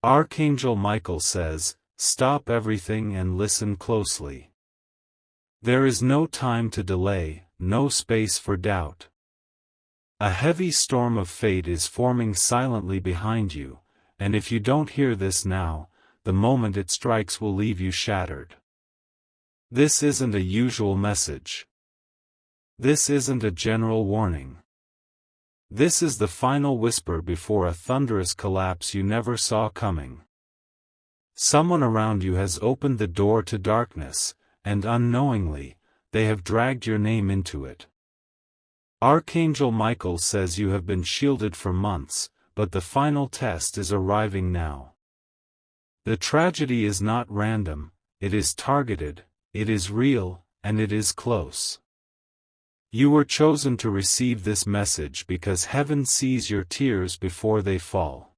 Archangel Michael says, stop everything and listen closely. There is no time to delay, no space for doubt. A heavy storm of fate is forming silently behind you, and if you don't hear this now, the moment it strikes will leave you shattered. This isn't a usual message. This isn't a general warning. This is the final whisper before a thunderous collapse you never saw coming. Someone around you has opened the door to darkness, and unknowingly, they have dragged your name into it. Archangel Michael says you have been shielded for months, but the final test is arriving now. The tragedy is not random, it is targeted, it is real, and it is close. You were chosen to receive this message because heaven sees your tears before they fall.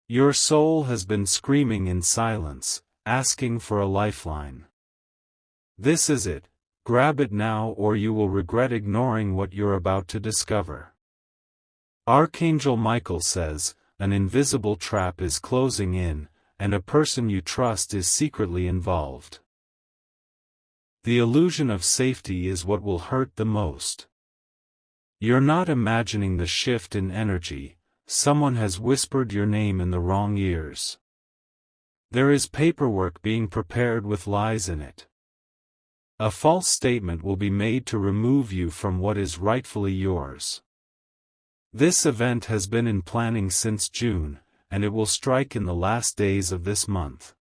Your soul has been screaming in silence, asking for a lifeline. This is it, grab it now or you will regret ignoring what you're about to discover. Archangel Michael says, an invisible trap is closing in, and a person you trust is secretly involved. The illusion of safety is what will hurt the most. You're not imagining the shift in energy, someone has whispered your name in the wrong ears. There is paperwork being prepared with lies in it. A false statement will be made to remove you from what is rightfully yours. This event has been in planning since June, and it will strike in the last days of this month.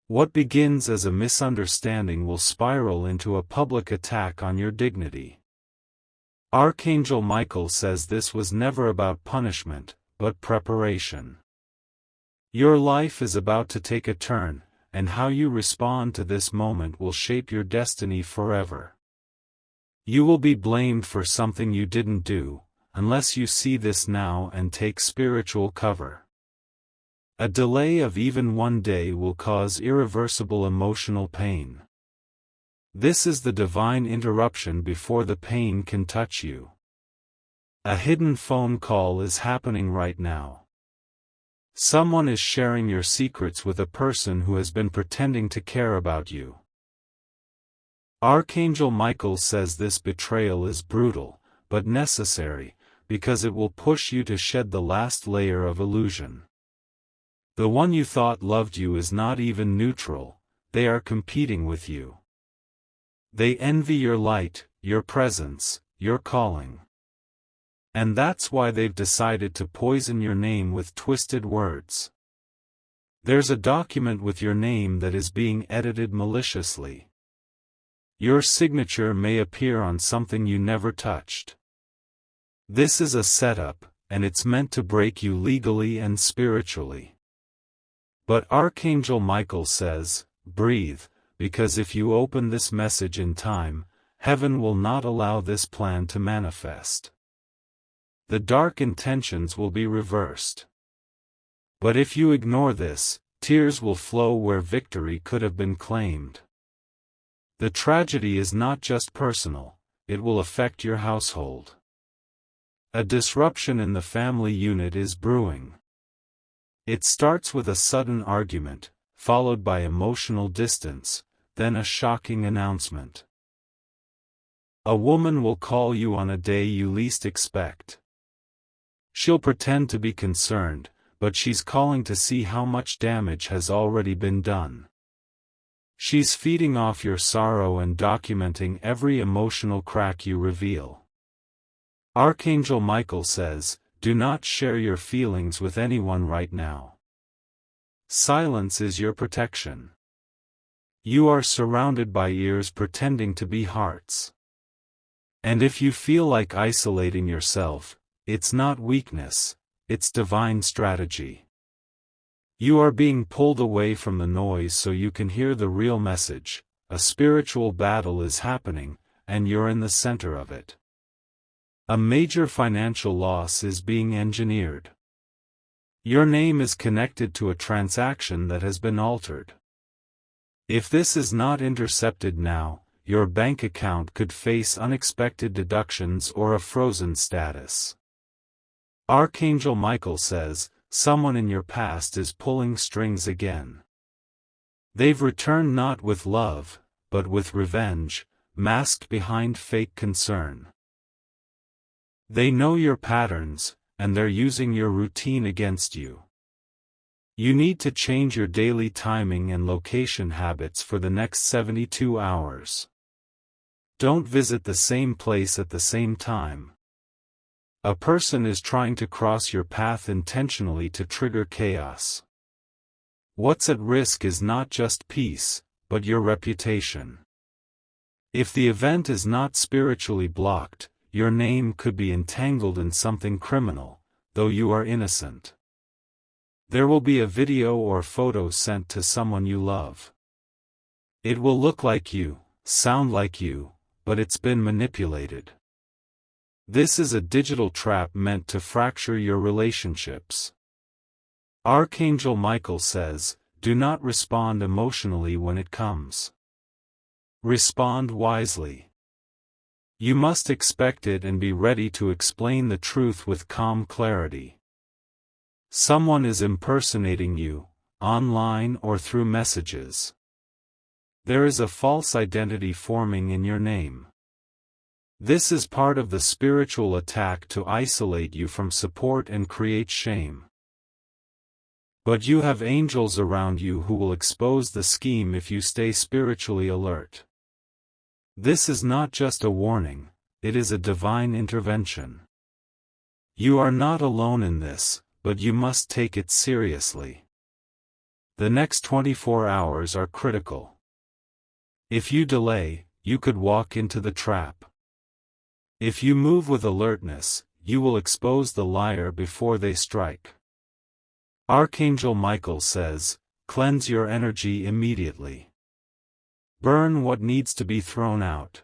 What begins as a misunderstanding will spiral into a public attack on your dignity. Archangel Michael says this was never about punishment, but preparation. Your life is about to take a turn, and how you respond to this moment will shape your destiny forever. You will be blamed for something you didn't do, unless you see this now and take spiritual cover. A delay of even one day will cause irreversible emotional pain. This is the divine interruption before the pain can touch you. A hidden phone call is happening right now. Someone is sharing your secrets with a person who has been pretending to care about you. Archangel Michael says this betrayal is brutal, but necessary, because it will push you to shed the last layer of illusion. The one you thought loved you is not even neutral, they are competing with you. They envy your light, your presence, your calling. And that's why they've decided to poison your name with twisted words. There's a document with your name that is being edited maliciously. Your signature may appear on something you never touched. This is a setup, and it's meant to break you legally and spiritually. But Archangel Michael says, breathe, because if you open this message in time, heaven will not allow this plan to manifest. The dark intentions will be reversed. But if you ignore this, tears will flow where victory could have been claimed. The tragedy is not just personal, it will affect your household. A disruption in the family unit is brewing. It starts with a sudden argument, followed by emotional distance, then a shocking announcement. A woman will call you on a day you least expect. She'll pretend to be concerned, but she's calling to see how much damage has already been done. She's feeding off your sorrow and documenting every emotional crack you reveal. Archangel Michael says, do not share your feelings with anyone right now. Silence is your protection. You are surrounded by ears pretending to be hearts. And if you feel like isolating yourself, it's not weakness, it's divine strategy. You are being pulled away from the noise so you can hear the real message. A spiritual battle is happening, and you're in the center of it. A major financial loss is being engineered. Your name is connected to a transaction that has been altered. If this is not intercepted now, your bank account could face unexpected deductions or a frozen status. Archangel Michael says, someone in your past is pulling strings again. They've returned not with love, but with revenge, masked behind fake concern. They know your patterns, and they're using your routine against you. You need to change your daily timing and location habits for the next 72 hours. Don't visit the same place at the same time. A person is trying to cross your path intentionally to trigger chaos. What's at risk is not just peace, but your reputation. If the event is not spiritually blocked, your name could be entangled in something criminal, though you are innocent. There will be a video or photo sent to someone you love. It will look like you, sound like you, but it's been manipulated. This is a digital trap meant to fracture your relationships. Archangel Michael says, do not respond emotionally when it comes. Respond wisely. You must expect it and be ready to explain the truth with calm clarity. Someone is impersonating you, online or through messages. There is a false identity forming in your name. This is part of the spiritual attack to isolate you from support and create shame. But you have angels around you who will expose the scheme if you stay spiritually alert. This is not just a warning, it is a divine intervention. You are not alone in this, but you must take it seriously. The next 24 hours are critical. If you delay, you could walk into the trap. If you move with alertness, you will expose the liar before they strike. Archangel Michael says, cleanse your energy immediately. Burn what needs to be thrown out.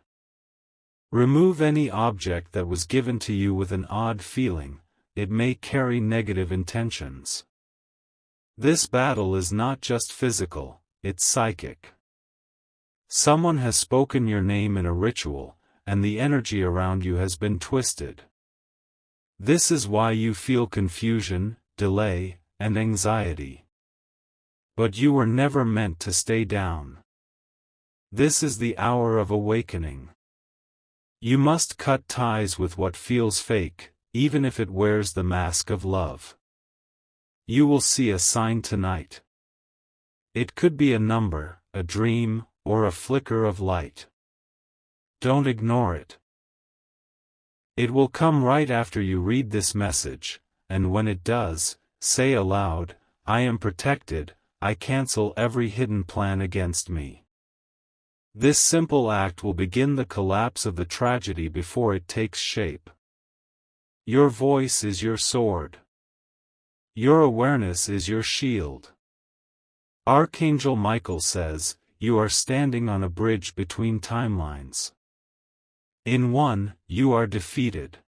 Remove any object that was given to you with an odd feeling, it may carry negative intentions. This battle is not just physical, it's psychic. Someone has spoken your name in a ritual, and the energy around you has been twisted. This is why you feel confusion, delay, and anxiety. But you were never meant to stay down. This is the hour of awakening. You must cut ties with what feels fake, even if it wears the mask of love. You will see a sign tonight. It could be a number, a dream, or a flicker of light. Don't ignore it. It will come right after you read this message, and when it does, say aloud, I am protected, I cancel every hidden plan against me. This simple act will begin the collapse of the tragedy before it takes shape. Your voice is your sword. Your awareness is your shield. Archangel Michael says, you are standing on a bridge between timelines. In one, you are defeated.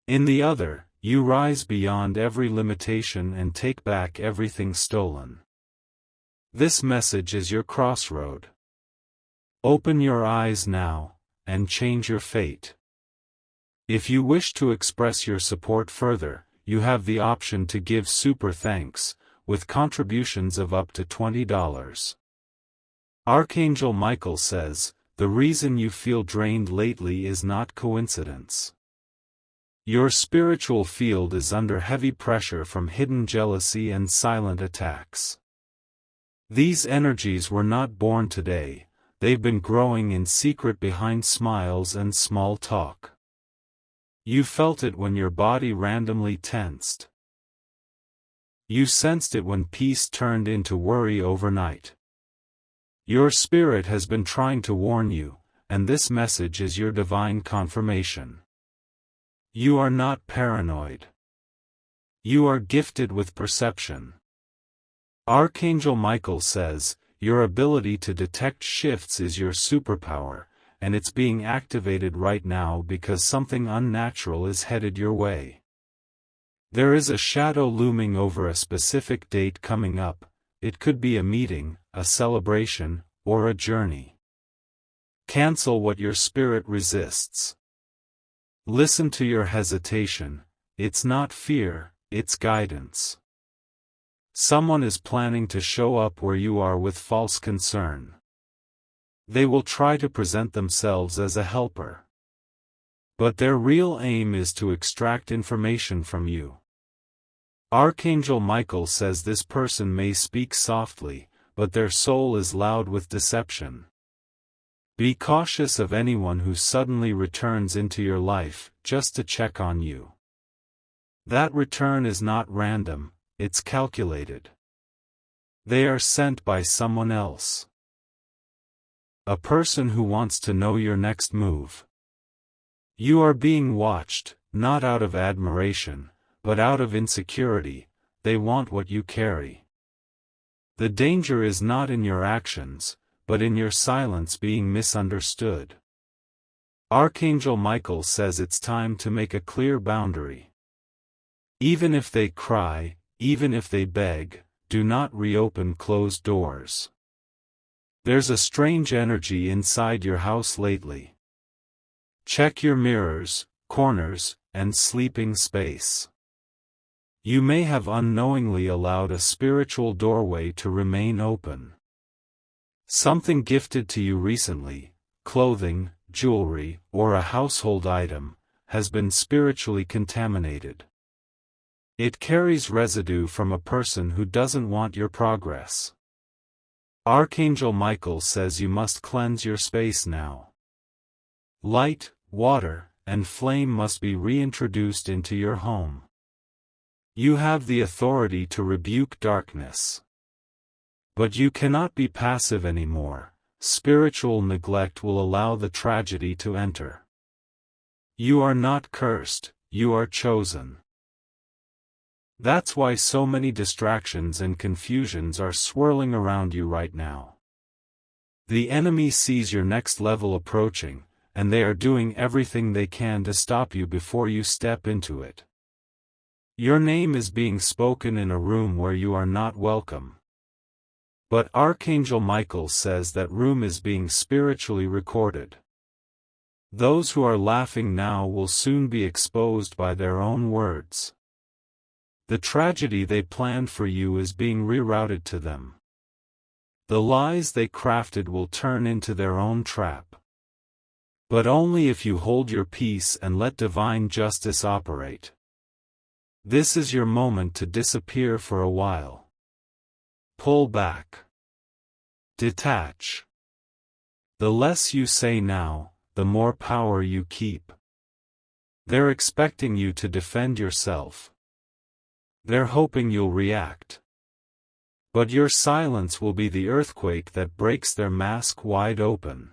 In the other, you rise beyond every limitation and take back everything stolen. This message is your crossroad. Open your eyes now, and change your fate. If you wish to express your support further, you have the option to give super thanks, with contributions of up to $20. Archangel Michael says, the reason you feel drained lately is not coincidence. Your spiritual field is under heavy pressure from hidden jealousy and silent attacks. These energies were not born today, they've been growing in secret behind smiles and small talk. You felt it when your body randomly tensed. You sensed it when peace turned into worry overnight. Your spirit has been trying to warn you, and this message is your divine confirmation. You are not paranoid. You are gifted with perception. Archangel Michael says, your ability to detect shifts is your superpower, and it's being activated right now because something unnatural is headed your way. There is a shadow looming over a specific date coming up. It could be a meeting, a celebration, or a journey. Cancel what your spirit resists. Listen to your hesitation, it's not fear, it's guidance. Someone is planning to show up where you are with false concern. They will try to present themselves as a helper. But their real aim is to extract information from you. Archangel Michael says this person may speak softly, but their soul is loud with deception. Be cautious of anyone who suddenly returns into your life, just to check on you. That return is not random, it's calculated. They are sent by someone else. A person who wants to know your next move. You are being watched, not out of admiration, but out of insecurity. They want what you carry. The danger is not in your actions, but in your silence being misunderstood. Archangel Michael says it's time to make a clear boundary. Even if they cry, even if they beg, do not reopen closed doors. There's a strange energy inside your house lately. Check your mirrors, corners, and sleeping space. You may have unknowingly allowed a spiritual doorway to remain open. Something gifted to you recently, clothing, jewelry, or a household item, has been spiritually contaminated. It carries residue from a person who doesn't want your progress. Archangel Michael says you must cleanse your space now. Light, water, and flame must be reintroduced into your home. You have the authority to rebuke darkness. But you cannot be passive anymore. Spiritual neglect will allow the tragedy to enter. You are not cursed, you are chosen. That's why so many distractions and confusions are swirling around you right now. The enemy sees your next level approaching, and they are doing everything they can to stop you before you step into it. Your name is being spoken in a room where you are not welcome. But Archangel Michael says that room is being spiritually recorded. Those who are laughing now will soon be exposed by their own words. The tragedy they planned for you is being rerouted to them. The lies they crafted will turn into their own trap. But only if you hold your peace and let divine justice operate. This is your moment to disappear for a while. Pull back. Detach. The less you say now, the more power you keep. They're expecting you to defend yourself. They're hoping you'll react. But your silence will be the earthquake that breaks their mask wide open.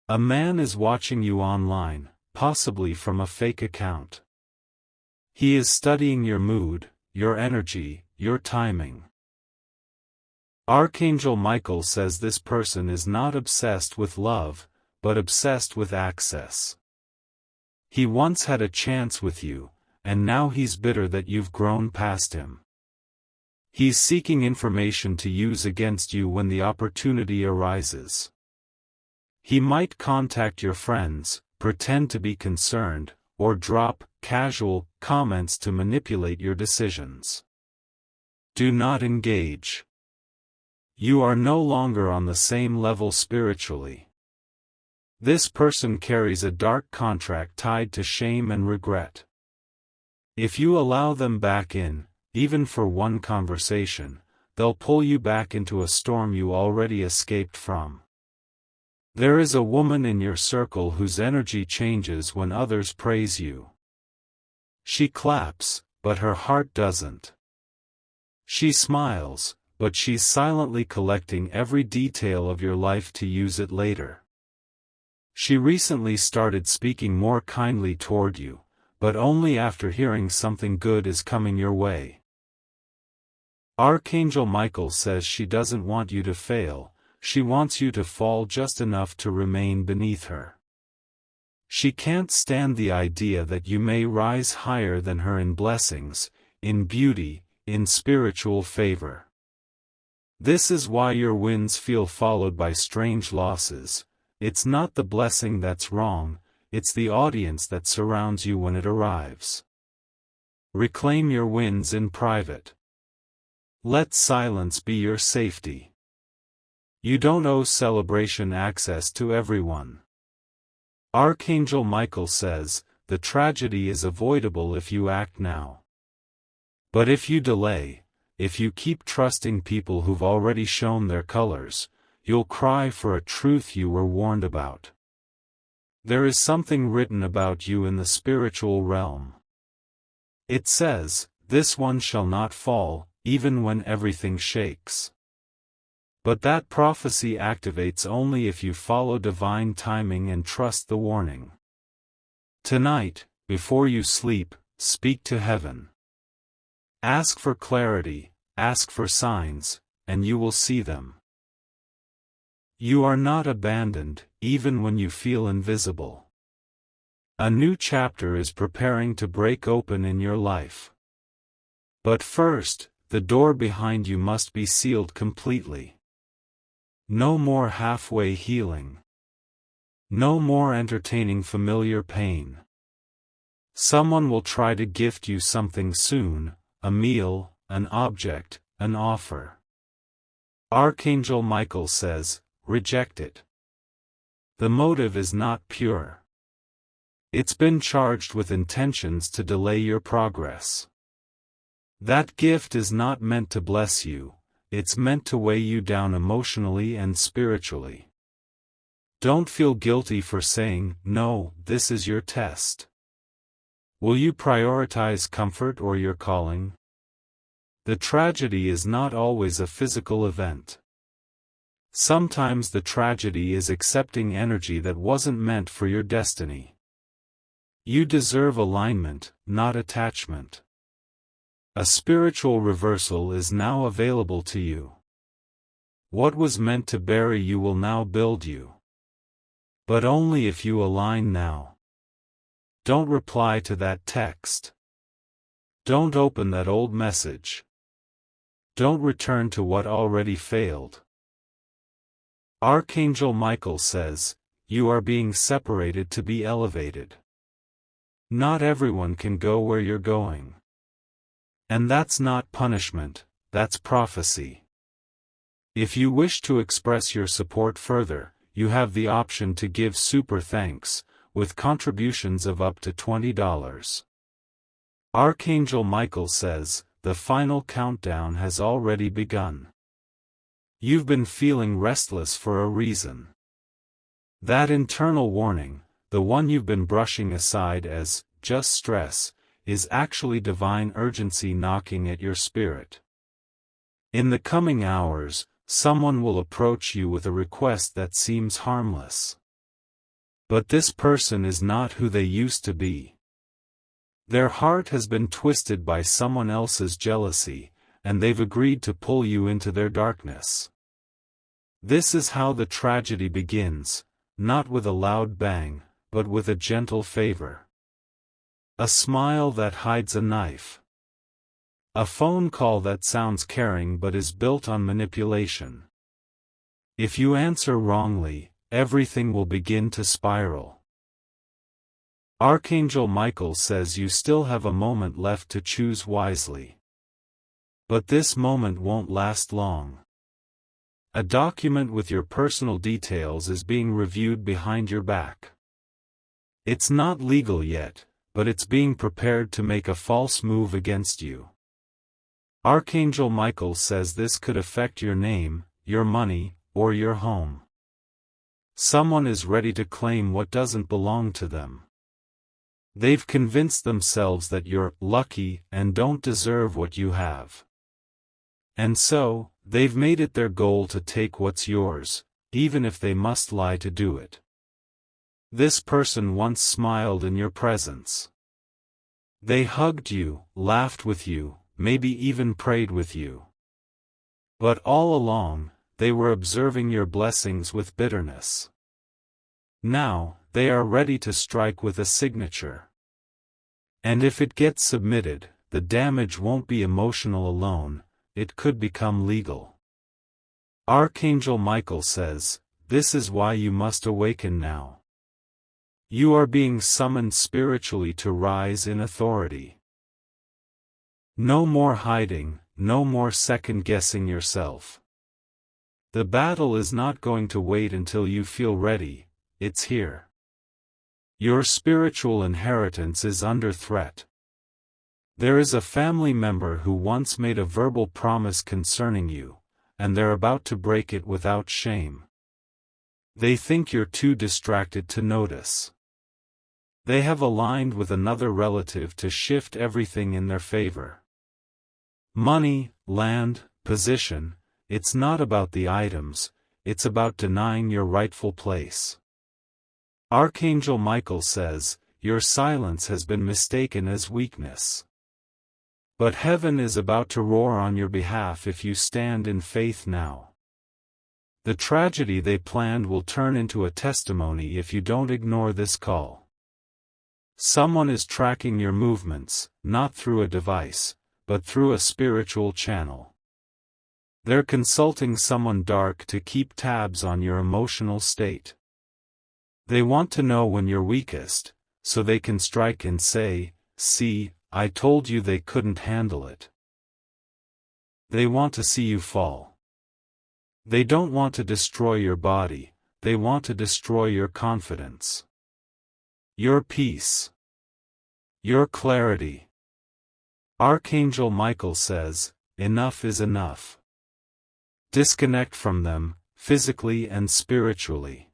A man is watching you online, possibly from a fake account. He is studying your mood, your energy, your timing. Archangel Michael says this person is not obsessed with love, but obsessed with access. He once had a chance with you, and now he's bitter that you've grown past him. He's seeking information to use against you when the opportunity arises. He might contact your friends, pretend to be concerned, or drop casual comments to manipulate your decisions. Do not engage. You are no longer on the same level spiritually. This person carries a dark contract tied to shame and regret. If you allow them back in, even for one conversation, they'll pull you back into a storm you already escaped from. There is a woman in your circle whose energy changes when others praise you. She claps, but her heart doesn't. She smiles, but she's silently collecting every detail of your life to use it later. She recently started speaking more kindly toward you, but only after hearing something good is coming your way. Archangel Michael says she doesn't want you to fail, she wants you to fall just enough to remain beneath her. She can't stand the idea that you may rise higher than her in blessings, in beauty, in spiritual favor. This is why your wins feel followed by strange losses. It's not the blessing that's wrong, it's the audience that surrounds you when it arrives. Reclaim your wins in private. Let silence be your safety. You don't owe celebration access to everyone. Archangel Michael says, the tragedy is avoidable if you act now. But if you delay, if you keep trusting people who've already shown their colors, you'll cry for a truth you were warned about. There is something written about you in the spiritual realm. It says, this one shall not fall, even when everything shakes. But that prophecy activates only if you follow divine timing and trust the warning. Tonight, before you sleep, speak to heaven. Ask for clarity, ask for signs, and you will see them. You are not abandoned, even when you feel invisible. A new chapter is preparing to break open in your life. But first, the door behind you must be sealed completely. No more halfway healing. No more entertaining familiar pain. Someone will try to gift you something soon, a meal, an object, an offer. Archangel Michael says, reject it. The motive is not pure. It's been charged with intentions to delay your progress. That gift is not meant to bless you, it's meant to weigh you down emotionally and spiritually. Don't feel guilty for saying, no, this is your test. Will you prioritize comfort or your calling? The tragedy is not always a physical event. Sometimes the tragedy is accepting energy that wasn't meant for your destiny. You deserve alignment, not attachment. A spiritual reversal is now available to you. What was meant to bury you will now build you. But only if you align now. Don't reply to that text. Don't open that old message. Don't return to what already failed. Archangel Michael says, you are being separated to be elevated. Not everyone can go where you're going. And that's not punishment, that's prophecy. If you wish to express your support further, you have the option to give super thanks, with contributions of up to $20. Archangel Michael says, the final countdown has already begun. You've been feeling restless for a reason. That internal warning, the one you've been brushing aside as just stress, is actually divine urgency knocking at your spirit. In the coming hours, someone will approach you with a request that seems harmless. But this person is not who they used to be. Their heart has been twisted by someone else's jealousy, and they've agreed to pull you into their darkness. This is how the tragedy begins, not with a loud bang, but with a gentle favor. A smile that hides a knife. A phone call that sounds caring but is built on manipulation. If you answer wrongly, everything will begin to spiral. Archangel Michael says you still have a moment left to choose wisely. But this moment won't last long. A document with your personal details is being reviewed behind your back. It's not legal yet, but it's being prepared to make a false move against you. Archangel Michael says this could affect your name, your money, or your home. Someone is ready to claim what doesn't belong to them. They've convinced themselves that you're lucky and don't deserve what you have. And so, they've made it their goal to take what's yours, even if they must lie to do it. This person once smiled in your presence. They hugged you, laughed with you, maybe even prayed with you. But all along, they were observing your blessings with bitterness. Now, they are ready to strike with a signature. And if it gets submitted, the damage won't be emotional alone, it could become legal. Archangel Michael says, this is why you must awaken now. You are being summoned spiritually to rise in authority. No more hiding, no more second-guessing yourself. The battle is not going to wait until you feel ready, it's here. Your spiritual inheritance is under threat. There is a family member who once made a verbal promise concerning you, and they're about to break it without shame. They think you're too distracted to notice. They have aligned with another relative to shift everything in their favor. Money, land, position, it's not about the items, it's about denying your rightful place. Archangel Michael says, your silence has been mistaken as weakness. But heaven is about to roar on your behalf if you stand in faith now. The tragedy they planned will turn into a testimony if you don't ignore this call. Someone is tracking your movements, not through a device, but through a spiritual channel. They're consulting someone dark to keep tabs on your emotional state. They want to know when you're weakest, so they can strike and say, "See, I told you they couldn't handle it." They want to see you fall. They don't want to destroy your body, they want to destroy your confidence. Your peace. Your clarity. Archangel Michael says, enough is enough. Disconnect from them, physically and spiritually.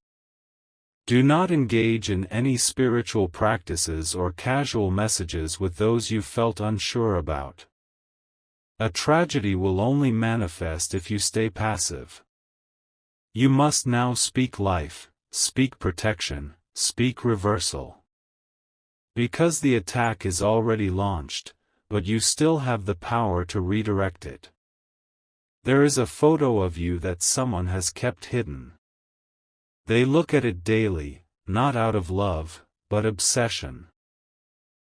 Do not engage in any spiritual practices or casual messages with those you felt unsure about. A tragedy will only manifest if you stay passive. You must now speak life, speak protection, speak reversal. Because the attack is already launched, but you still have the power to redirect it. There is a photo of you that someone has kept hidden. They look at it daily, not out of love, but obsession.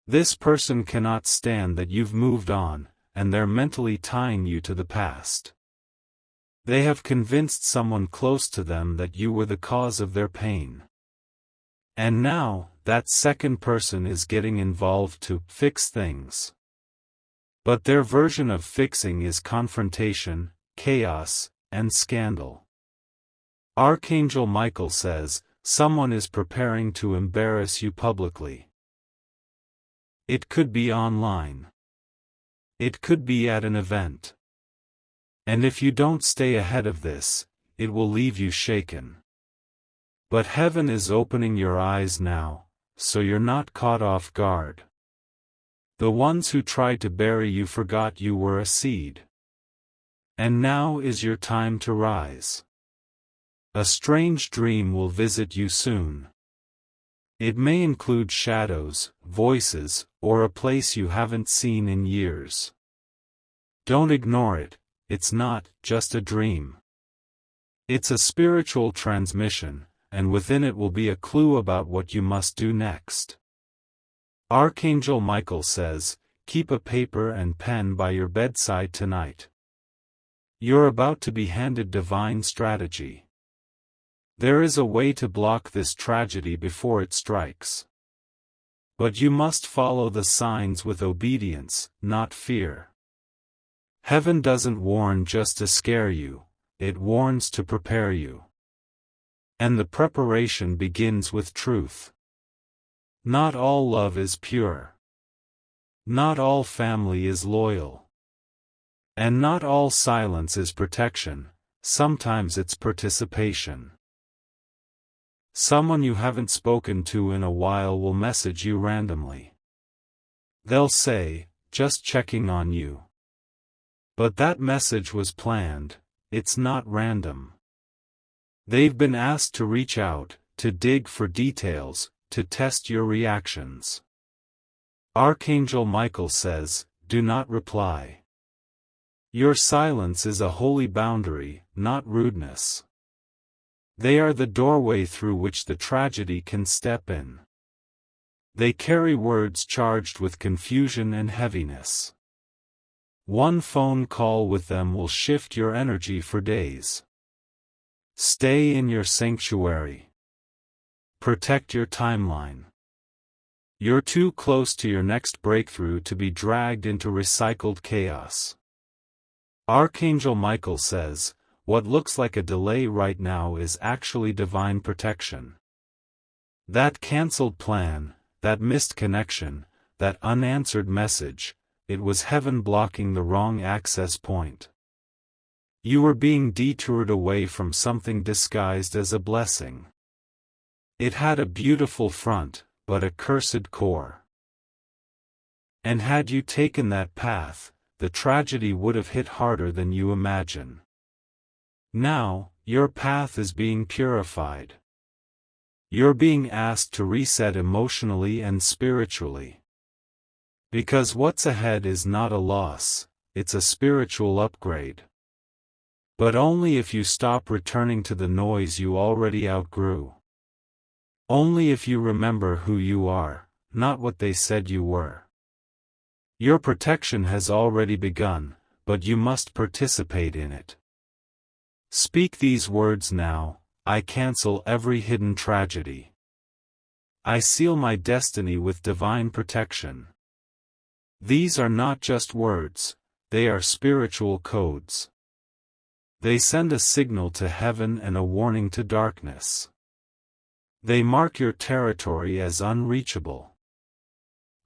This person cannot stand that you've moved on, and they're mentally tying you to the past. They have convinced someone close to them that you were the cause of their pain. And now, that second person is getting involved to fix things. But their version of fixing is confrontation, chaos, and scandal. Archangel Michael says, someone is preparing to embarrass you publicly. It could be online. It could be at an event. And if you don't stay ahead of this, it will leave you shaken. But heaven is opening your eyes now, so you're not caught off guard. The ones who tried to bury you forgot you were a seed. And now is your time to rise. A strange dream will visit you soon. It may include shadows, voices, or a place you haven't seen in years. Don't ignore it, it's not just a dream. It's a spiritual transmission, and within it will be a clue about what you must do next. Archangel Michael says, keep a paper and pen by your bedside tonight. You're about to be handed divine strategy. There is a way to block this tragedy before it strikes. But you must follow the signs with obedience, not fear. Heaven doesn't warn just to scare you, it warns to prepare you. And the preparation begins with truth. Not all love is pure. Not all family is loyal. And not all silence is protection, sometimes it's participation. Someone you haven't spoken to in a while will message you randomly. They'll say, just checking on you. But that message was planned, it's not random. They've been asked to reach out, to dig for details, to test your reactions. Archangel Michael says, do not reply. Your silence is a holy boundary, not rudeness. They are the doorway through which the tragedy can step in. They carry words charged with confusion and heaviness. One phone call with them will shift your energy for days. Stay in your sanctuary. Protect your timeline. You're too close to your next breakthrough to be dragged into recycled chaos. Archangel Michael says, what looks like a delay right now is actually divine protection. That cancelled plan, that missed connection, that unanswered message, it was heaven blocking the wrong access point. You were being detoured away from something disguised as a blessing. It had a beautiful front, but a cursed core. And had you taken that path, the tragedy would have hit harder than you imagine. Now, your path is being purified. You're being asked to reset emotionally and spiritually. Because what's ahead is not a loss, it's a spiritual upgrade. But only if you stop returning to the noise you already outgrew. Only if you remember who you are, not what they said you were. Your protection has already begun, but you must participate in it. Speak these words now: I cancel every hidden tragedy. I seal my destiny with divine protection. These are not just words, they are spiritual codes. They send a signal to heaven and a warning to darkness. They mark your territory as unreachable.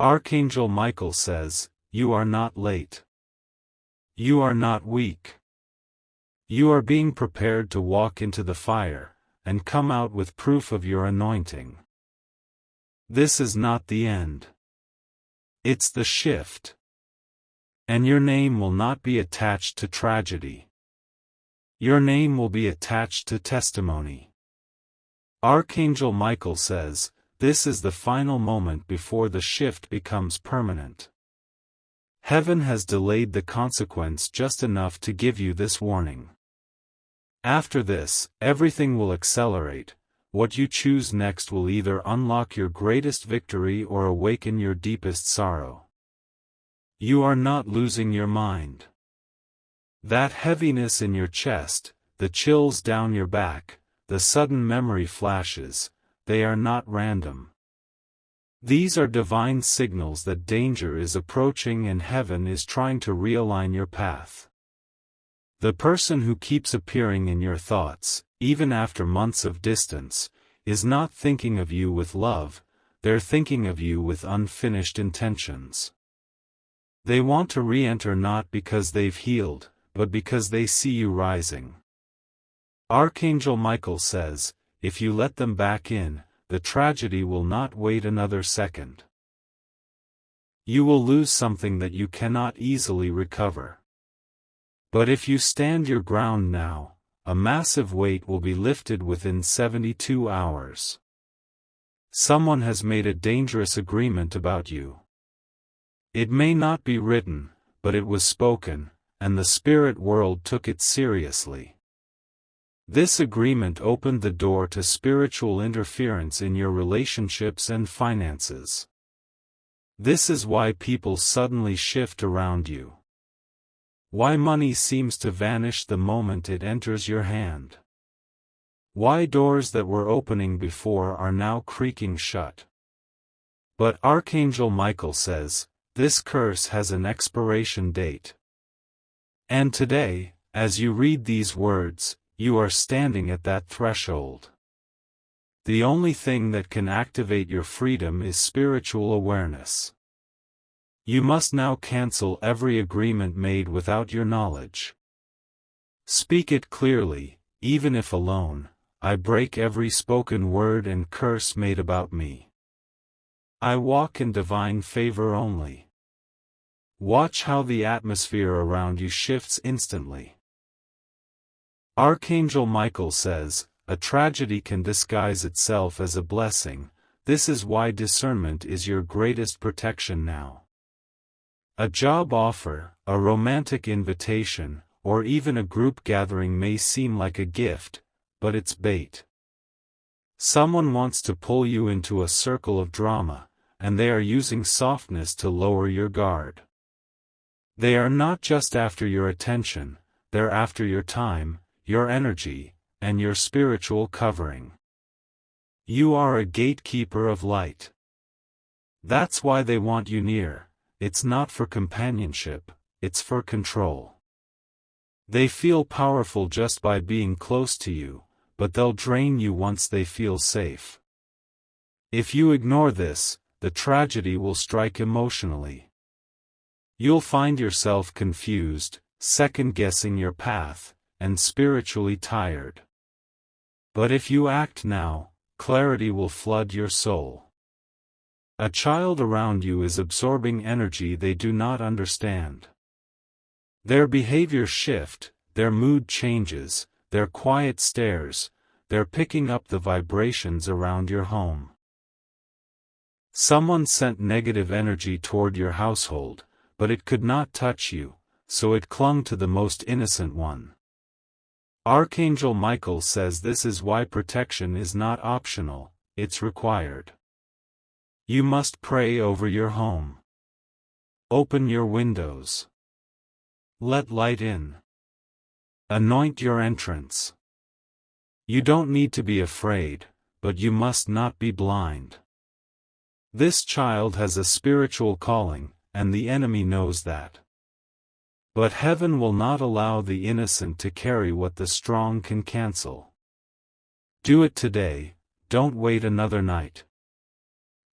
Archangel Michael says, you are not late. You are not weak. You are being prepared to walk into the fire, and come out with proof of your anointing. This is not the end. It's the shift. And your name will not be attached to tragedy. Your name will be attached to testimony. Archangel Michael says, this is the final moment before the shift becomes permanent. Heaven has delayed the consequence just enough to give you this warning. After this, everything will accelerate. What you choose next will either unlock your greatest victory or awaken your deepest sorrow. You are not losing your mind. That heaviness in your chest, the chills down your back, the sudden memory flashes, they are not random. These are divine signals that danger is approaching and heaven is trying to realign your path. The person who keeps appearing in your thoughts, even after months of distance, is not thinking of you with love, they're thinking of you with unfinished intentions. They want to re-enter not because they've healed, but because they see you rising. Archangel Michael says, if you let them back in, the tragedy will not wait another second. You will lose something that you cannot easily recover. But if you stand your ground now, a massive weight will be lifted within 72 hours. Someone has made a dangerous agreement about you. It may not be written, but it was spoken, and the spirit world took it seriously. This agreement opened the door to spiritual interference in your relationships and finances. This is why people suddenly shift around you. Why money seems to vanish the moment it enters your hand. Why doors that were opening before are now creaking shut. But Archangel Michael says, this curse has an expiration date. And today, as you read these words, you are standing at that threshold. The only thing that can activate your freedom is spiritual awareness. You must now cancel every agreement made without your knowledge. Speak it clearly, even if alone. I break every spoken word and curse made about me. I walk in divine favor only. Watch how the atmosphere around you shifts instantly. Archangel Michael says, a tragedy can disguise itself as a blessing. This is why discernment is your greatest protection now. A job offer, a romantic invitation, or even a group gathering may seem like a gift, but it's bait. Someone wants to pull you into a circle of drama, and they are using softness to lower your guard. They are not just after your attention, they're after your time, your energy, and your spiritual covering. You are a gatekeeper of light. That's why they want you near. It's not for companionship, it's for control. They feel powerful just by being close to you, but they'll drain you once they feel safe. If you ignore this, the tragedy will strike emotionally. You'll find yourself confused, second-guessing your path, and spiritually tired. But if you act now, clarity will flood your soul. A child around you is absorbing energy they do not understand. Their behavior shift, their mood changes, their quiet stares, they're picking up the vibrations around your home. Someone sent negative energy toward your household, but it could not touch you, so it clung to the most innocent one. Archangel Michael says this is why protection is not optional, it's required. You must pray over your home. Open your windows. Let light in. Anoint your entrance. You don't need to be afraid, but you must not be blind. This child has a spiritual calling, and the enemy knows that. But heaven will not allow the innocent to carry what the strong can cancel. Do it today, don't wait another night.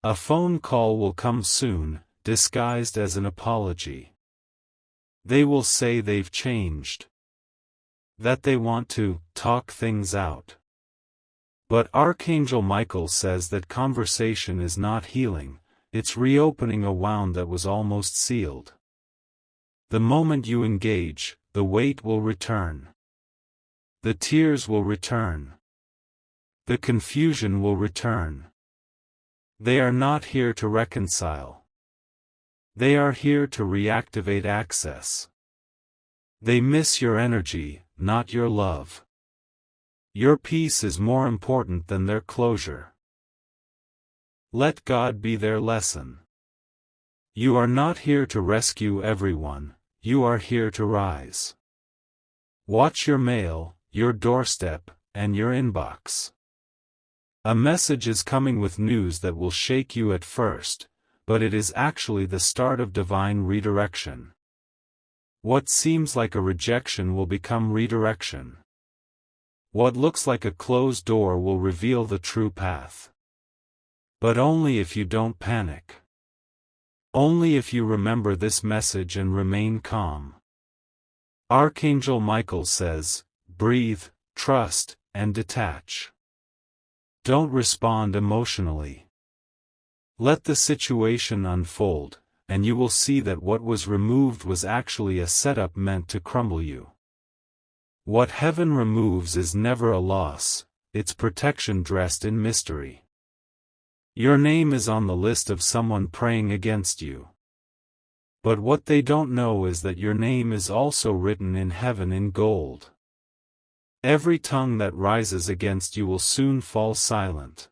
A phone call will come soon, disguised as an apology. They will say they've changed. That they want to talk things out. But Archangel Michael says that conversation is not healing, it's reopening a wound that was almost sealed. The moment you engage, the weight will return. The tears will return. The confusion will return. They are not here to reconcile. They are here to reactivate access. They miss your energy, not your love. Your peace is more important than their closure. Let God be their lesson. You are not here to rescue everyone, you are here to rise. Watch your mail, your doorstep, and your inbox. A message is coming with news that will shake you at first, but it is actually the start of divine redirection. What seems like a rejection will become redirection. What looks like a closed door will reveal the true path. But only if you don't panic. Only if you remember this message and remain calm. Archangel Michael says, breathe, trust, and detach. Don't respond emotionally. Let the situation unfold, and you will see that what was removed was actually a setup meant to crumble you. What heaven removes is never a loss, it's protection dressed in mystery. Your name is on the list of someone praying against you. But what they don't know is that your name is also written in heaven in gold. Every tongue that rises against you will soon fall silent.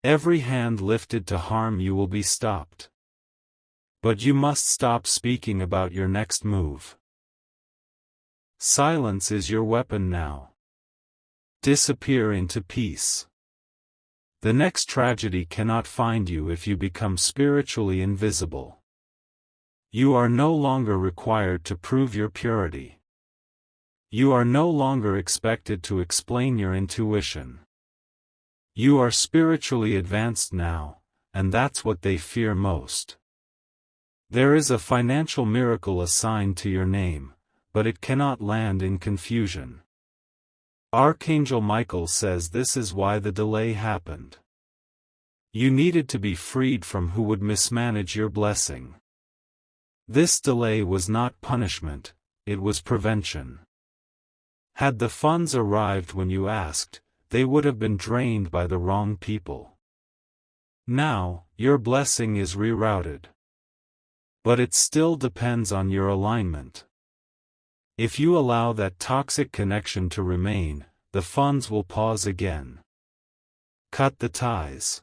Every hand lifted to harm you will be stopped. But you must stop speaking about your next move. Silence is your weapon now. Disappear into peace. The next tragedy cannot find you if you become spiritually invisible. You are no longer required to prove your purity. You are no longer expected to explain your intuition. You are spiritually advanced now, and that's what they fear most. There is a financial miracle assigned to your name, but it cannot land in confusion. Archangel Michael says this is why the delay happened. You needed to be freed from who would mismanage your blessing. This delay was not punishment, it was prevention. Had the funds arrived when you asked, they would have been drained by the wrong people. Now, your blessing is rerouted. But it still depends on your alignment. If you allow that toxic connection to remain, the funds will pause again. Cut the ties.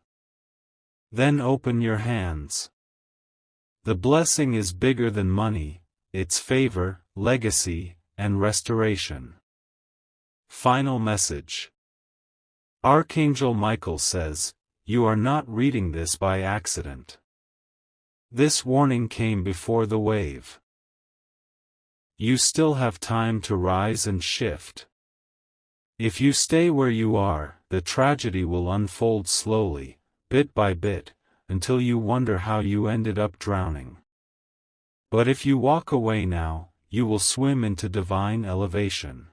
Then open your hands. The blessing is bigger than money, it's favor, legacy, and restoration. Final message. Archangel Michael says, you are not reading this by accident. This warning came before the wave. You still have time to rise and shift. If you stay where you are, the tragedy will unfold slowly, bit by bit, until you wonder how you ended up drowning. But if you walk away now, you will swim into divine elevation.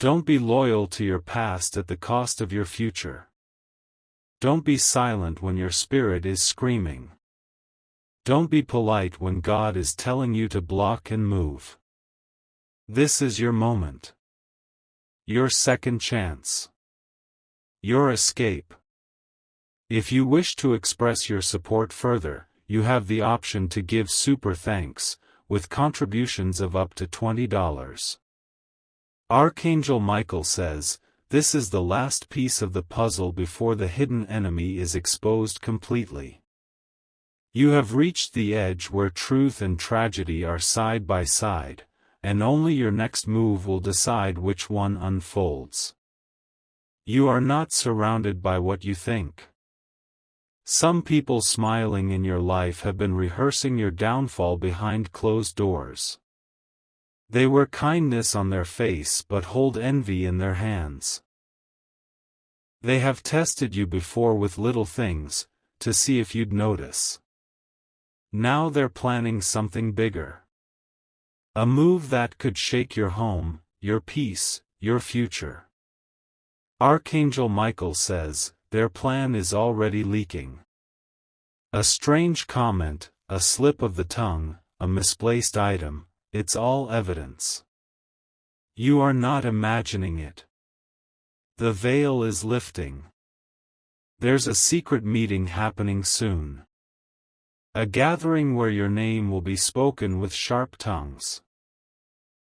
Don't be loyal to your past at the cost of your future. Don't be silent when your spirit is screaming. Don't be polite when God is telling you to block and move. This is your moment. Your second chance. Your escape. If you wish to express your support further, you have the option to give super thanks, with contributions of up to $20. Archangel Michael says, this is the last piece of the puzzle before the hidden enemy is exposed completely. You have reached the edge where truth and tragedy are side by side, and only your next move will decide which one unfolds. You are not surrounded by what you think. Some people smiling in your life have been rehearsing your downfall behind closed doors. They wear kindness on their face but hold envy in their hands. They have tested you before with little things, to see if you'd notice. Now they're planning something bigger. A move that could shake your home, your peace, your future. Archangel Michael says, their plan is already leaking. A strange comment, a slip of the tongue, a misplaced item, it's all evidence. You are not imagining it. The veil is lifting. There's a secret meeting happening soon. A gathering where your name will be spoken with sharp tongues.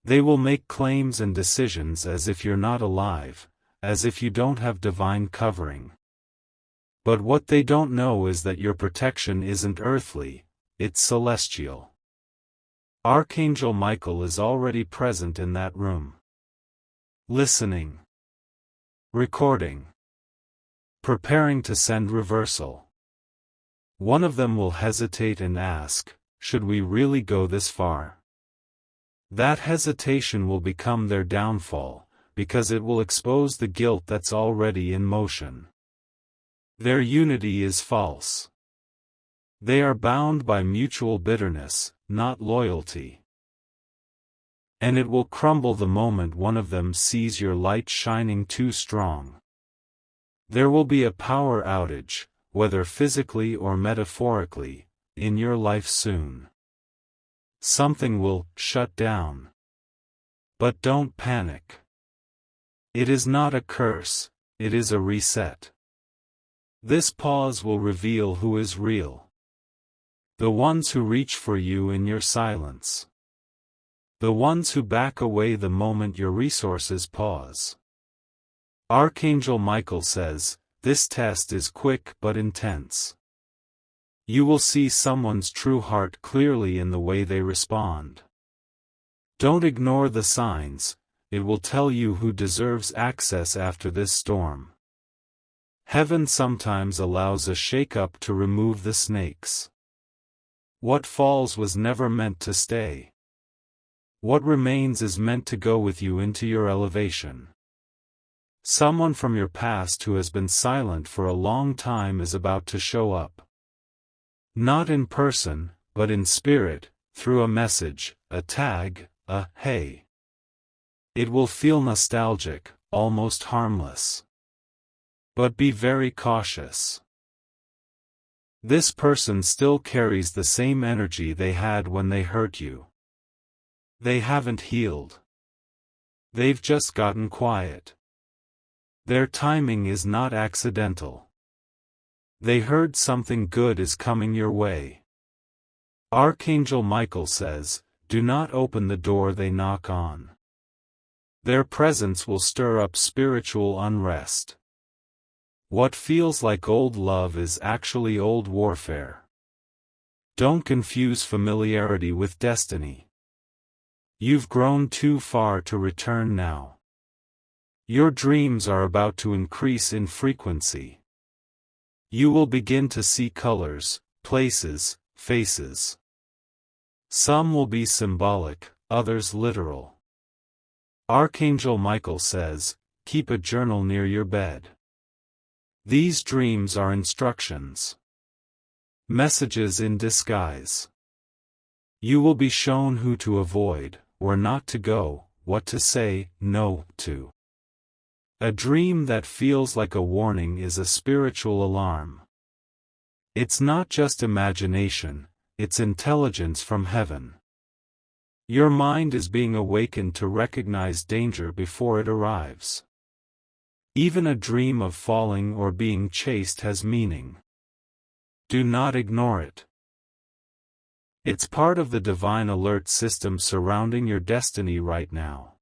They will make claims and decisions as if you're not alive, as if you don't have divine covering. But what they don't know is that your protection isn't earthly, it's celestial. Archangel Michael is already present in that room. Listening. Recording. Preparing to send reversal. One of them will hesitate and ask, should we really go this far? That hesitation will become their downfall, because it will expose the guilt that's already in motion. Their unity is false. They are bound by mutual bitterness, not loyalty. And it will crumble the moment one of them sees your light shining too strong. There will be a power outage, whether physically or metaphorically, in your life soon. Something will shut down. But don't panic. It is not a curse, it is a reset. This pause will reveal who is real. The ones who reach for you in your silence. The ones who back away the moment your resources pause. Archangel Michael says, this test is quick but intense. You will see someone's true heart clearly in the way they respond. Don't ignore the signs, it will tell you who deserves access after this storm. Heaven sometimes allows a shake-up to remove the snakes. What falls was never meant to stay. What remains is meant to go with you into your elevation. Someone from your past who has been silent for a long time is about to show up. Not in person, but in spirit, through a message, a tag, a hey. It will feel nostalgic, almost harmless. But be very cautious. This person still carries the same energy they had when they hurt you. They haven't healed. They've just gotten quiet. Their timing is not accidental. They heard something good is coming your way. Archangel Michael says, do not open the door they knock on. Their presence will stir up spiritual unrest. What feels like old love is actually old warfare. Don't confuse familiarity with destiny. You've grown too far to return now. Your dreams are about to increase in frequency. You will begin to see colors, places, faces. Some will be symbolic, others literal. Archangel Michael says, keep a journal near your bed. These dreams are instructions. Messages in disguise. You will be shown who to avoid, where not to go, what to say no to. A dream that feels like a warning is a spiritual alarm. It's not just imagination, it's intelligence from heaven. Your mind is being awakened to recognize danger before it arrives. Even a dream of falling or being chased has meaning. Do not ignore it. It's part of the divine alert system surrounding your destiny right now.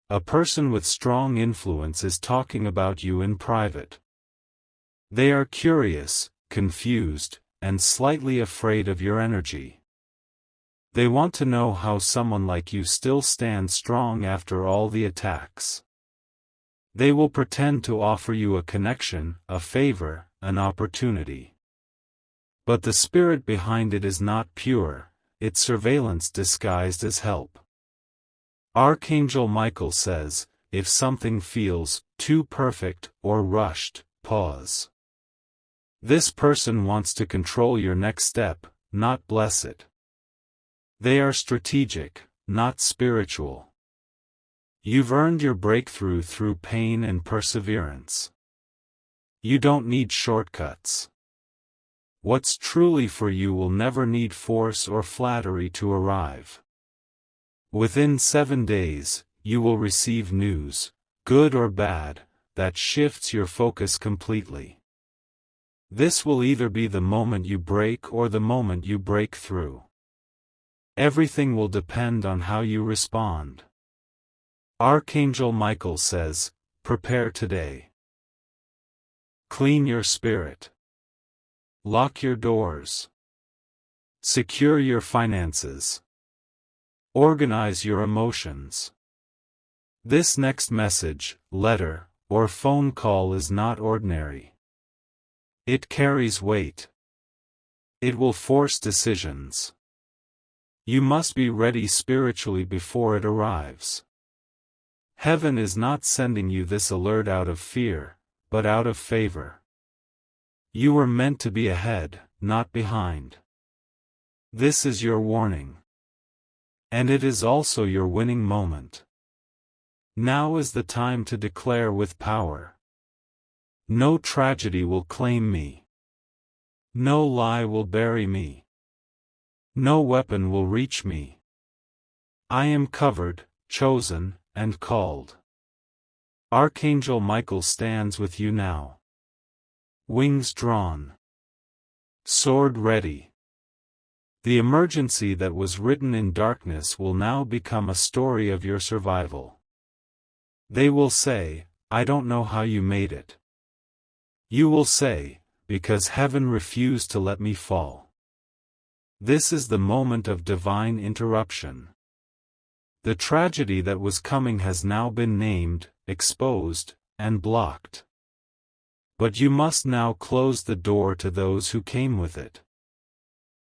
A person with strong influence is talking about you in private. They are curious, confused, and slightly afraid of your energy. They want to know how someone like you still stands strong after all the attacks. They will pretend to offer you a connection, a favor, an opportunity. But the spirit behind it is not pure, it's surveillance disguised as help. Archangel Michael says, if something feels too perfect or rushed, pause. This person wants to control your next step, not bless it. They are strategic, not spiritual. You've earned your breakthrough through pain and perseverance. You don't need shortcuts. What's truly for you will never need force or flattery to arrive. Within 7 days, you will receive news, good or bad, that shifts your focus completely. This will either be the moment you break or the moment you break through. Everything will depend on how you respond. Archangel Michael says, prepare today. Clean your spirit. Lock your doors. Secure your finances. Organize your emotions. This next message, letter, or phone call is not ordinary. It carries weight. It will force decisions. You must be ready spiritually before it arrives. Heaven is not sending you this alert out of fear, but out of favor. You were meant to be ahead, not behind. This is your warning. And it is also your winning moment. Now is the time to declare with power. No tragedy will claim me. No lie will bury me. No weapon will reach me. I am covered, chosen, and called. Archangel Michael stands with you now. Wings drawn. Sword ready. The emergency that was written in darkness will now become a story of your survival. They will say, I don't know how you made it. You will say, because heaven refused to let me fall. This is the moment of divine interruption. The tragedy that was coming has now been named, exposed, and blocked. But you must now close the door to those who came with it.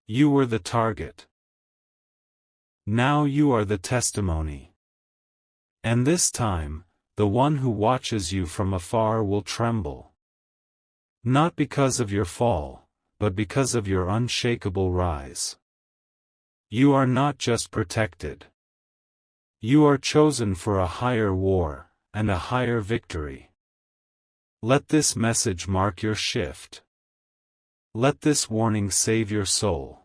You were the target. Now you are the testimony. And this time, the one who watches you from afar will tremble. Not because of your fall, but because of your unshakable rise. You are not just protected. You are chosen for a higher war, and a higher victory. Let this message mark your shift. Let this warning save your soul.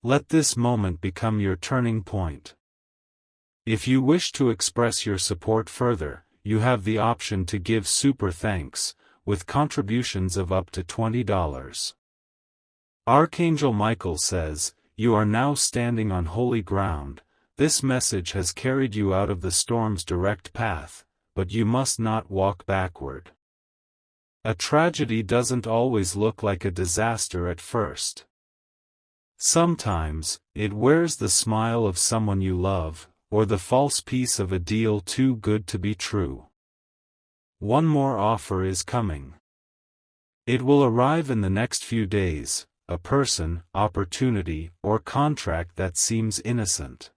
Let this moment become your turning point. If you wish to express your support further, you have the option to give super thanks, with contributions of up to $20. Archangel Michael says, you are now standing on holy ground. This message has carried you out of the storm's direct path, but you must not walk backward. A tragedy doesn't always look like a disaster at first. Sometimes, it wears the smile of someone you love, or the false piece of a deal too good to be true. One more offer is coming. It will arrive in the next few days, a person, opportunity, or contract that seems innocent.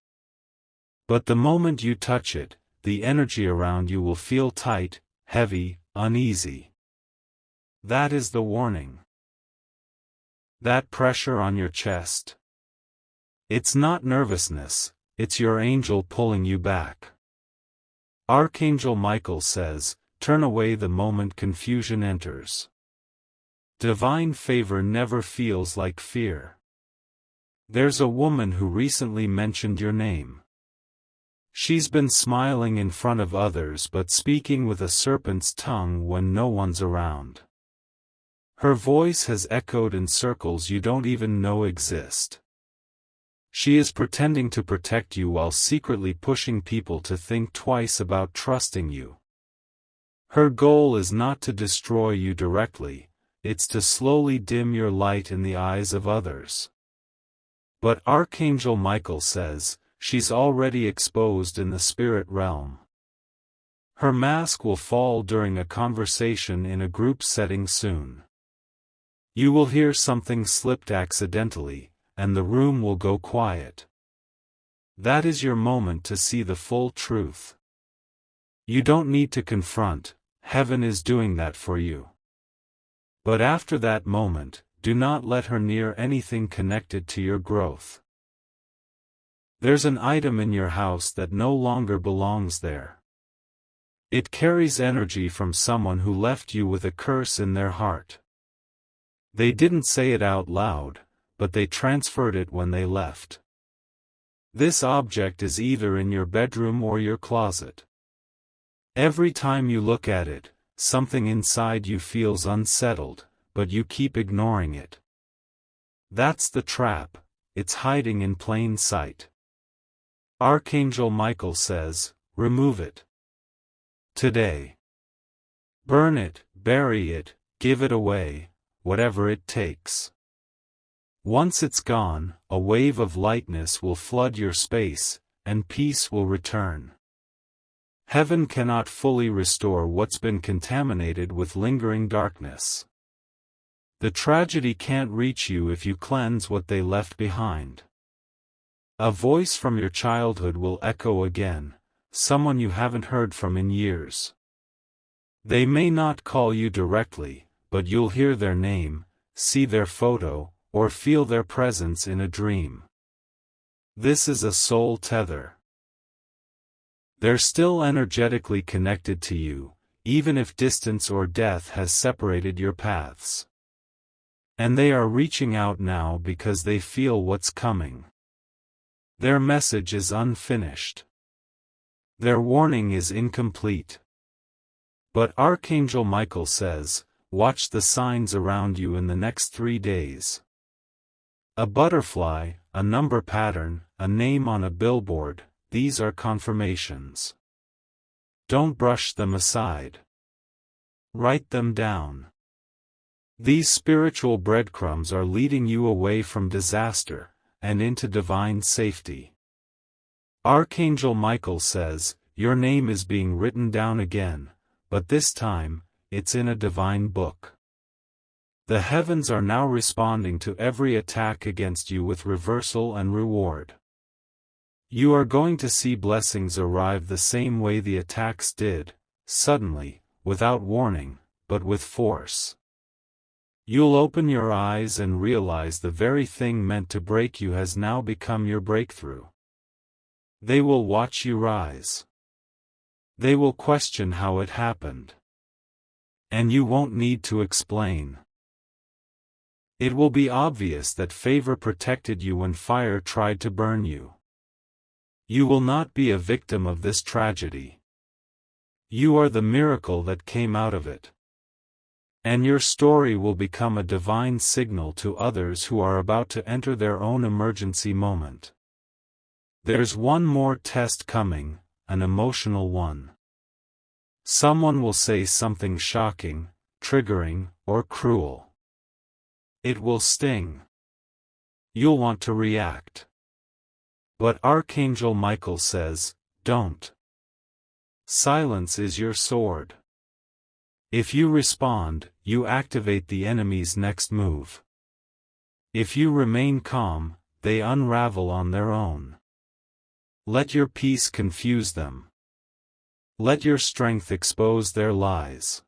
But the moment you touch it, the energy around you will feel tight, heavy, uneasy. That is the warning. That pressure on your chest. It's not nervousness, it's your angel pulling you back. Archangel Michael says, turn away the moment confusion enters. Divine favor never feels like fear. There's a woman who recently mentioned your name. She's been smiling in front of others but speaking with a serpent's tongue when no one's around. Her voice has echoed in circles you don't even know exist. She is pretending to protect you while secretly pushing people to think twice about trusting you. Her goal is not to destroy you directly, it's to slowly dim your light in the eyes of others. But Archangel Michael says, she's already exposed in the spirit realm. Her mask will fall during a conversation in a group setting soon. You will hear something slipped accidentally, and the room will go quiet. That is your moment to see the full truth. You don't need to confront, heaven is doing that for you. But after that moment, do not let her near anything connected to your growth. There's an item in your house that no longer belongs there. It carries energy from someone who left you with a curse in their heart. They didn't say it out loud, but they transferred it when they left. This object is either in your bedroom or your closet. Every time you look at it, something inside you feels unsettled, but you keep ignoring it. That's the trap, it's hiding in plain sight. Archangel Michael says, remove it. Today. Burn it, bury it, give it away, whatever it takes. Once it's gone, a wave of lightness will flood your space, and peace will return. Heaven cannot fully restore what's been contaminated with lingering darkness. The tragedy can't reach you if you cleanse what they left behind. A voice from your childhood will echo again, someone you haven't heard from in years. They may not call you directly, but you'll hear their name, see their photo, or feel their presence in a dream. This is a soul tether. They're still energetically connected to you, even if distance or death has separated your paths. And they are reaching out now because they feel what's coming. Their message is unfinished. Their warning is incomplete. But Archangel Michael says, watch the signs around you in the next 3 days. A butterfly, a number pattern, a name on a billboard, these are confirmations. Don't brush them aside. Write them down. These spiritual breadcrumbs are leading you away from disaster, and into divine safety. Archangel Michael says, your name is being written down again, but this time, it's in a divine book. The heavens are now responding to every attack against you with reversal and reward. You are going to see blessings arrive the same way the attacks did, suddenly, without warning, but with force. You'll open your eyes and realize the very thing meant to break you has now become your breakthrough. They will watch you rise. They will question how it happened. And you won't need to explain. It will be obvious that favor protected you when fire tried to burn you. You will not be a victim of this tragedy. You are the miracle that came out of it. And your story will become a divine signal to others who are about to enter their own emergency moment. There's one more test coming, an emotional one. Someone will say something shocking, triggering, or cruel. It will sting. You'll want to react. But Archangel Michael says, don't. Silence is your sword. If you respond, you activate the enemy's next move. If you remain calm, they unravel on their own. Let your peace confuse them. Let your strength expose their lies.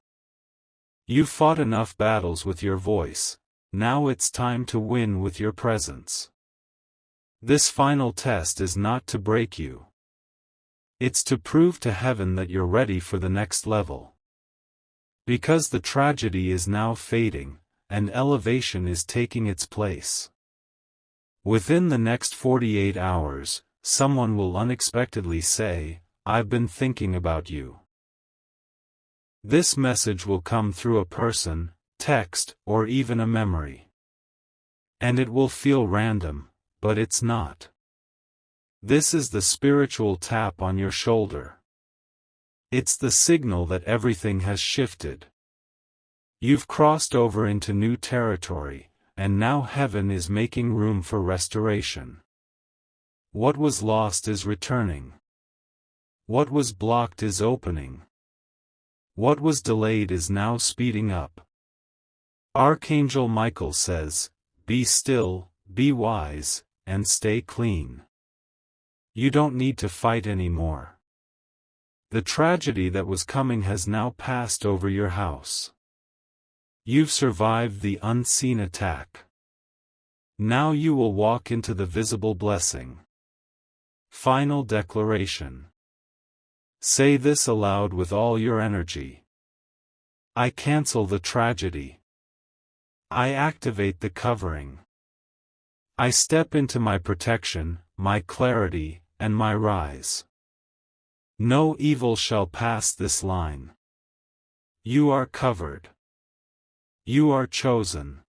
You've fought enough battles with your voice, now it's time to win with your presence. This final test is not to break you. It's to prove to heaven that you're ready for the next level. Because the tragedy is now fading, and elevation is taking its place. Within the next 48 hours, someone will unexpectedly say, "I've been thinking about you." This message will come through a person, text, or even a memory. And it will feel random, but it's not. This is the spiritual tap on your shoulder. It's the signal that everything has shifted. You've crossed over into new territory, and now heaven is making room for restoration. What was lost is returning. What was blocked is opening. What was delayed is now speeding up. Archangel Michael says, "Be still, be wise, and stay clean." You don't need to fight anymore. The tragedy that was coming has now passed over your house. You've survived the unseen attack. Now you will walk into the visible blessing. Final declaration. Say this aloud with all your energy. I cancel the tragedy. I activate the covering. I step into my protection, my clarity, and my rise. No evil shall pass this line. You are covered. You are chosen.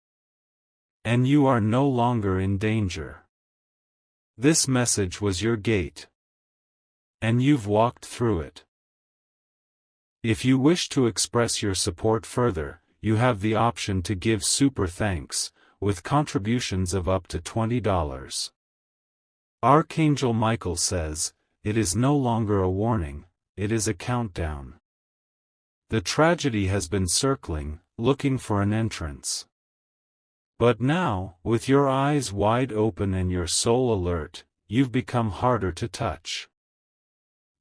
And you are no longer in danger. This message was your gate. And you've walked through it. If you wish to express your support further, you have the option to give super thanks, with contributions of up to $20. Archangel Michael says, it is no longer a warning, it is a countdown. The tragedy has been circling, looking for an entrance. But now, with your eyes wide open and your soul alert, you've become harder to touch.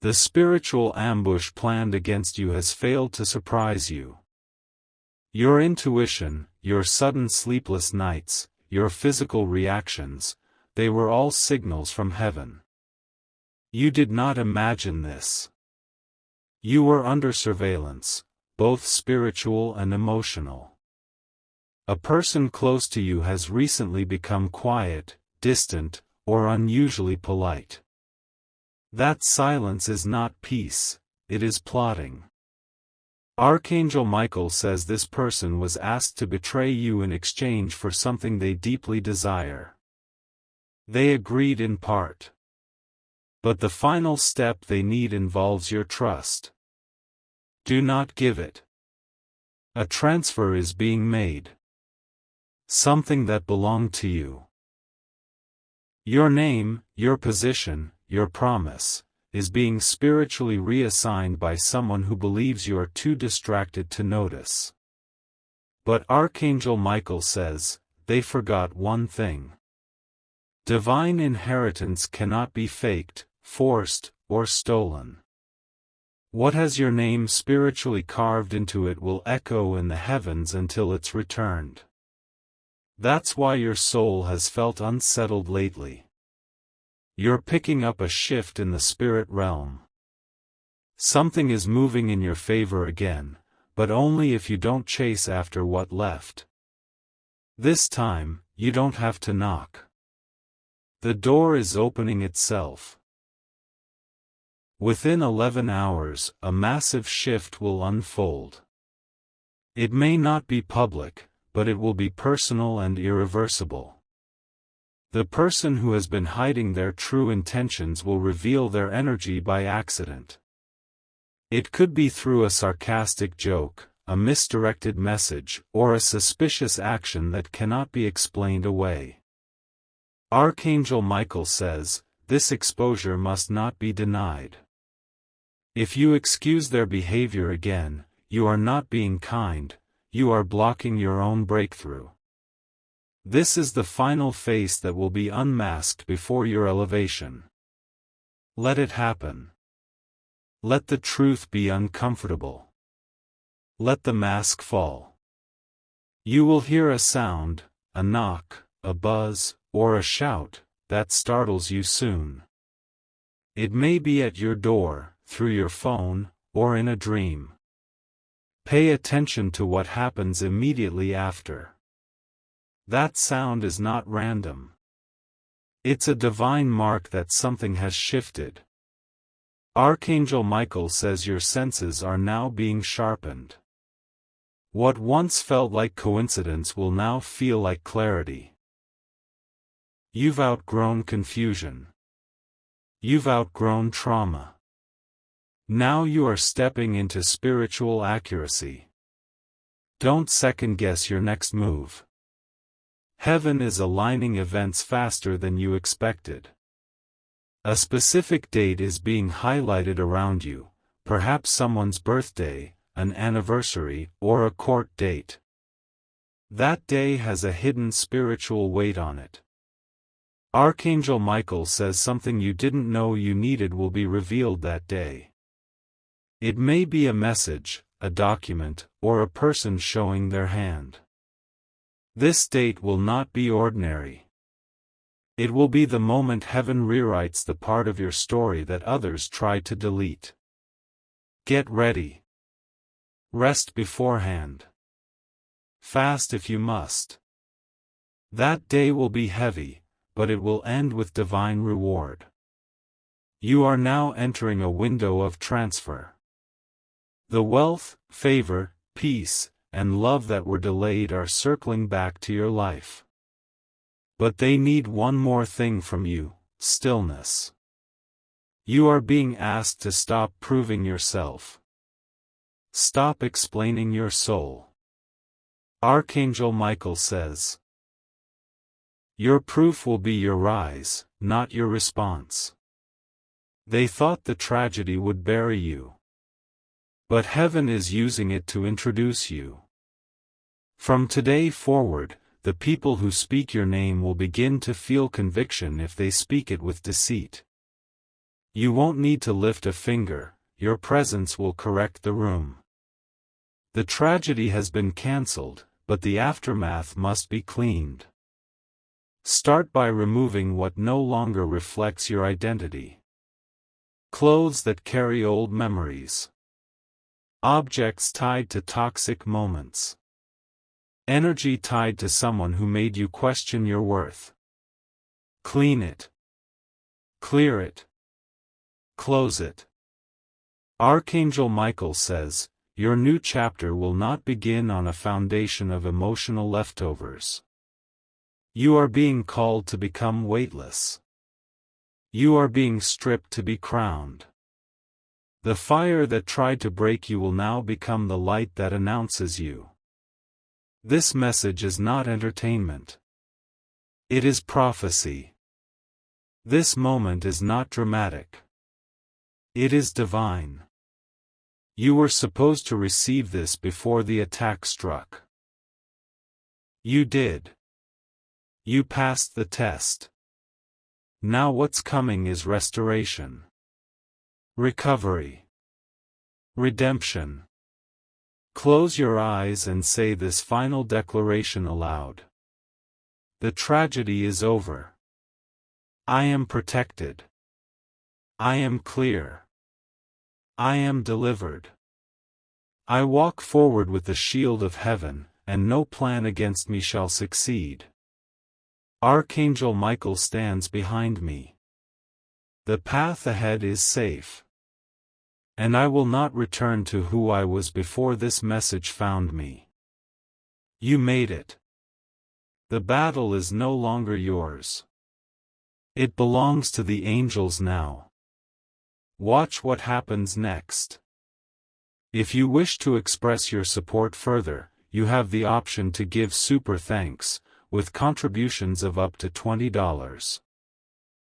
The spiritual ambush planned against you has failed to surprise you. Your intuition, your sudden sleepless nights, your physical reactions, they were all signals from heaven. You did not imagine this. You were under surveillance, both spiritual and emotional. A person close to you has recently become quiet, distant, or unusually polite. That silence is not peace, it is plotting. Archangel Michael says this person was asked to betray you in exchange for something they deeply desire. They agreed in part. But the final step they need involves your trust. Do not give it. A transfer is being made. Something that belonged to you. Your name, your position, your promise, is being spiritually reassigned by someone who believes you are too distracted to notice. But Archangel Michael says, they forgot one thing. Divine inheritance cannot be faked, forced, or stolen. What has your name spiritually carved into it will echo in the heavens until it's returned. That's why your soul has felt unsettled lately. You're picking up a shift in the spirit realm. Something is moving in your favor again, but only if you don't chase after what left. This time, you don't have to knock. The door is opening itself. Within 11 hours, a massive shift will unfold. It may not be public, but it will be personal and irreversible. The person who has been hiding their true intentions will reveal their energy by accident. It could be through a sarcastic joke, a misdirected message, or a suspicious action that cannot be explained away. Archangel Michael says, this exposure must not be denied. If you excuse their behavior again, you are not being kind, you are blocking your own breakthrough. This is the final face that will be unmasked before your elevation. Let it happen. Let the truth be uncomfortable. Let the mask fall. You will hear a sound, a knock, a buzz, or a shout, that startles you soon. It may be at your door, through your phone, or in a dream. Pay attention to what happens immediately after. That sound is not random. It's a divine mark that something has shifted. Archangel Michael says your senses are now being sharpened. What once felt like coincidence will now feel like clarity. You've outgrown confusion. You've outgrown trauma. Now you are stepping into spiritual accuracy. Don't second-guess your next move. Heaven is aligning events faster than you expected. A specific date is being highlighted around you, perhaps someone's birthday, an anniversary, or a court date. That day has a hidden spiritual weight on it. Archangel Michael says something you didn't know you needed will be revealed that day. It may be a message, a document, or a person showing their hand. This date will not be ordinary. It will be the moment heaven rewrites the part of your story that others tried to delete. Get ready. Rest beforehand. Fast if you must. That day will be heavy, but it will end with divine reward. You are now entering a window of transfer. The wealth, favor, peace, and love that were delayed are circling back to your life. But they need one more thing from you: stillness. You are being asked to stop proving yourself. Stop explaining your soul. Archangel Michael says, your proof will be your rise, not your response. They thought the tragedy would bury you. But heaven is using it to introduce you. From today forward, the people who speak your name will begin to feel conviction if they speak it with deceit. You won't need to lift a finger, your presence will correct the room. The tragedy has been cancelled, but the aftermath must be cleaned. Start by removing what no longer reflects your identity. Clothes that carry old memories. Objects tied to toxic moments. Energy tied to someone who made you question your worth. Clean it. Clear it. Close it. Archangel Michael says, your new chapter will not begin on a foundation of emotional leftovers. You are being called to become weightless. You are being stripped to be crowned. The fire that tried to break you will now become the light that announces you. This message is not entertainment. It is prophecy. This moment is not dramatic. It is divine. You were supposed to receive this before the attack struck. You did. You passed the test. Now what's coming is restoration. Recovery. Redemption. Close your eyes and say this final declaration aloud. The tragedy is over. I am protected. I am clear. I am delivered. I walk forward with the shield of heaven, and no plan against me shall succeed. Archangel Michael stands behind me. The path ahead is safe. And I will not return to who I was before this message found me. You made it. The battle is no longer yours. It belongs to the angels now. Watch what happens next. If you wish to express your support further, you have the option to give super thanks, with contributions of up to $20.